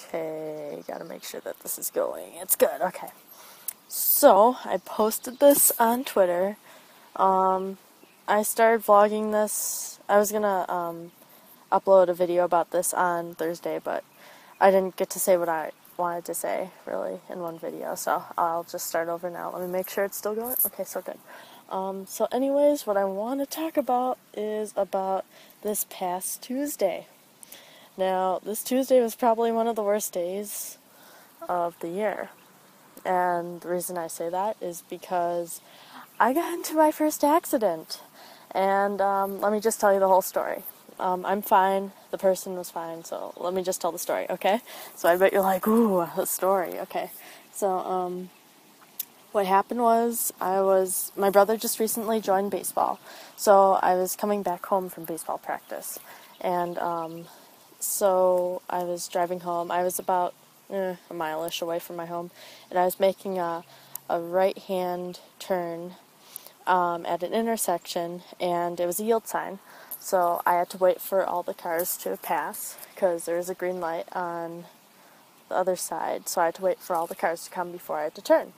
Okay, gotta make sure that this is going. It's good, okay. So, I posted this on Twitter. I started vlogging this. I was gonna upload a video about this on Thursday, but I didn't get to say what I wanted to say, really, in one video, so I'll just start over now. Let me make sure it's still going. Okay, so good. So anyways, what I want to talk about is about this past Tuesday. Now, this Tuesday was probably one of the worst days of the year. And the reason I say that is because I got into my first accident. And let me just tell you the whole story. I'm fine. The person was fine. So let me just tell the story, okay? So I bet you're like, ooh, the story. Okay. So what happened was my brother just recently joined baseball. So I was coming back home from baseball practice. And so I was driving home. I was about a mile-ish away from my home. And I was making a right-hand turn at an intersection, and it was a yield sign. So I had to wait for all the cars to pass because there was a green light on the other side. So I had to wait for all the cars to come before I had to turn.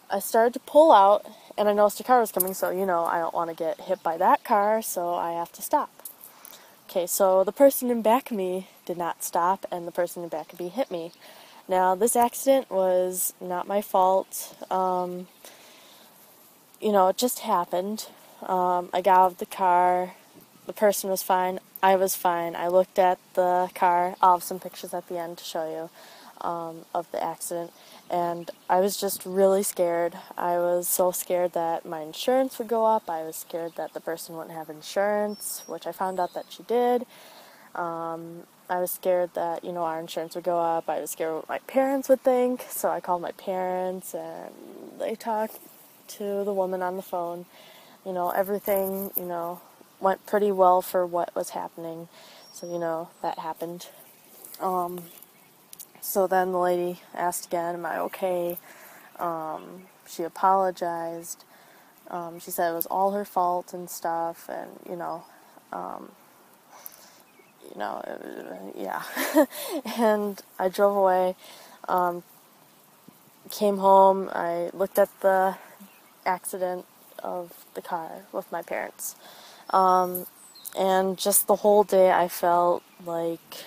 I started to pull out, and I noticed a car was coming, so, I don't want to get hit by that car, so I have to stop. Okay, so the person in back of me did not stop, and the person in back of me hit me. Now, this accident was not my fault. It just happened. I got out of the car. The person was fine. I was fine. I looked at the car. I'll have some pictures at the end to show you of the accident. And I was just really scared. I was so scared that my insurance would go up. I was scared that the person wouldn't have insurance, which I found out that she did. I was scared that, our insurance would go up. I was scared what my parents would think. So I called my parents, and they talked to the woman on the phone. Everything, went pretty well for what was happening. So, that happened. So then the lady asked again, am I okay? She apologized. She said it was all her fault and stuff, and, yeah. And I drove away, came home, I looked at the accident of the car with my parents. And just the whole day I felt like,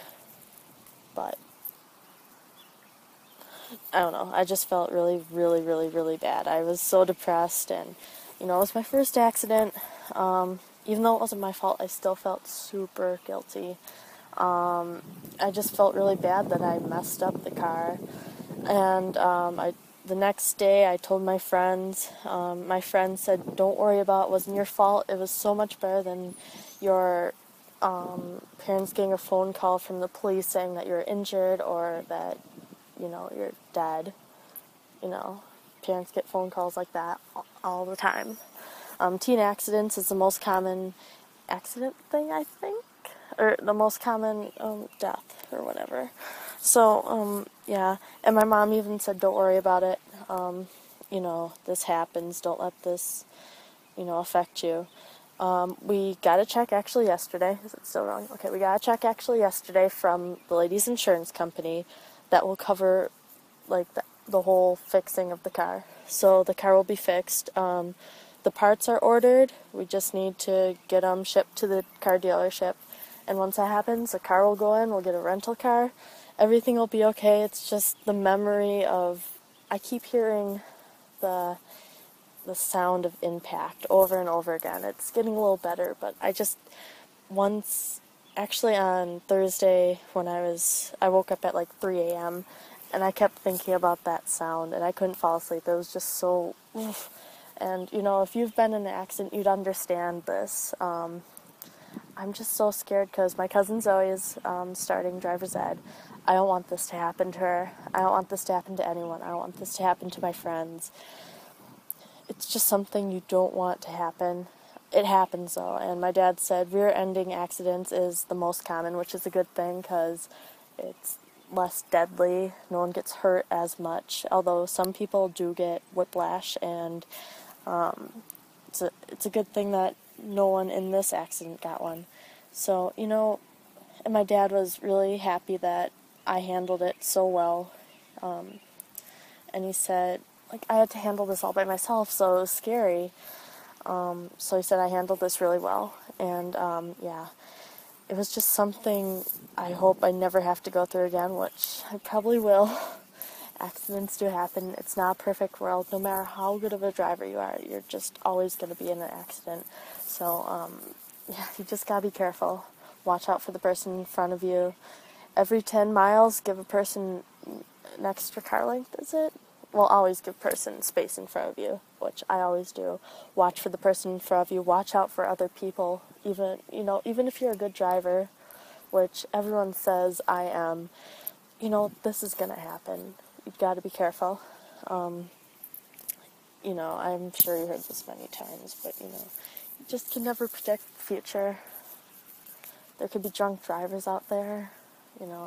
I don't know, I just felt really, really, really, really bad. I was so depressed, and, it was my first accident. Even though it wasn't my fault, I still felt super guilty. I just felt really bad that I messed up the car. And the next day I told my friends. My friend said, don't worry about it, wasn't your fault. It was so much better than your parents getting a phone call from the police saying that you're injured or that, you're dead. Parents get phone calls like that all the time. Teen accidents is the most common accident thing, I think, or the most common death or whatever. So, yeah, and my mom even said, don't worry about it. This happens. Don't let this, affect you. We got a check actually yesterday. Is it still wrong? Okay, we got a check actually yesterday from the lady's insurance company that will cover, like, the whole fixing of the car. So the car will be fixed. The parts are ordered. We just need to get them shipped to the car dealership. And once that happens, the car will go in. We'll get a rental car. Everything will be okay. It's just the memory of, I keep hearing the sound of impact over and over again. It's getting a little better, but actually on Thursday when I woke up at like 3 a.m. and I kept thinking about that sound and I couldn't fall asleep. It was just so, oof. And, if you've been in an accident, you'd understand this. I'm just so scared because my cousin Zoe is starting driver's ed. I don't want this to happen to her. I don't want this to happen to anyone. I don't want this to happen to my friends. It's just something you don't want to happen. It happens, though, and my dad said rear-ending accidents is the most common, which is a good thing because it's less deadly. No one gets hurt as much, although some people do get whiplash, and it's a good thing that no one in this accident got one. So, and my dad was really happy that I handled it so well. And he said, like, I had to handle this all by myself, so it was scary. So he said I handled this really well. And, yeah, it was just something I hope I never have to go through again, which I probably will. Accidents do happen. It's not a perfect world. No matter how good of a driver you are, you're just always going to be in an accident. So, yeah, you just gotta be careful. Watch out for the person in front of you. Every 10 miles, give a person an extra car length, is it? Well, always give a person space in front of you, which I always do. Watch for the person in front of you. Watch out for other people. Even if you're a good driver, which everyone says I am, this is going to happen. You've got to be careful. I'm sure you heard this many times, but, you just can never predict the future. There could be drunk drivers out there.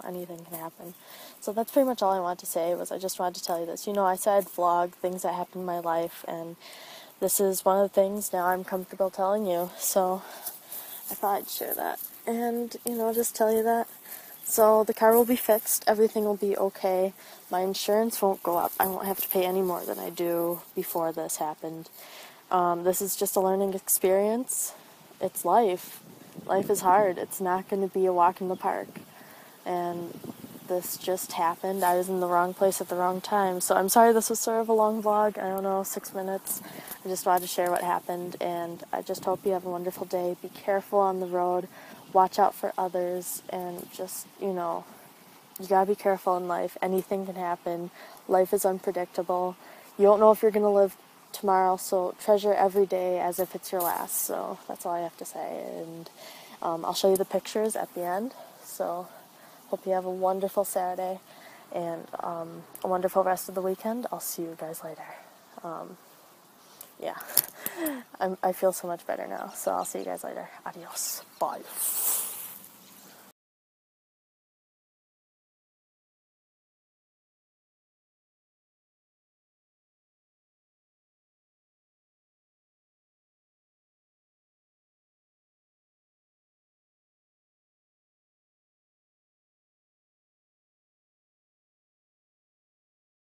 Anything can happen. So that's pretty much all I wanted to say. I just wanted to tell you this. I said I'd vlog things that happened in my life, and this is one of the things now I'm comfortable telling you. So I thought I'd share that. And, just tell you that. So the car will be fixed. Everything will be okay. My insurance won't go up. I won't have to pay any more than I do before this happened. This is just a learning experience. It's life. Life is hard. It's not going to be a walk in the park. And this just happened. I was in the wrong place at the wrong time. So I'm sorry this was sort of a long vlog. I don't know, 6 minutes. I just wanted to share what happened. And I just hope you have a wonderful day. Be careful on the road. Watch out for others. And just, you gotta be careful in life. Anything can happen. Life is unpredictable. You don't know if you're going to live tomorrow. So treasure every day as if it's your last. So that's all I have to say. And I'll show you the pictures at the end. So hope you have a wonderful Saturday and a wonderful rest of the weekend. I'll see you guys later. Yeah, I feel so much better now. So I'll see you guys later. Adios. Bye.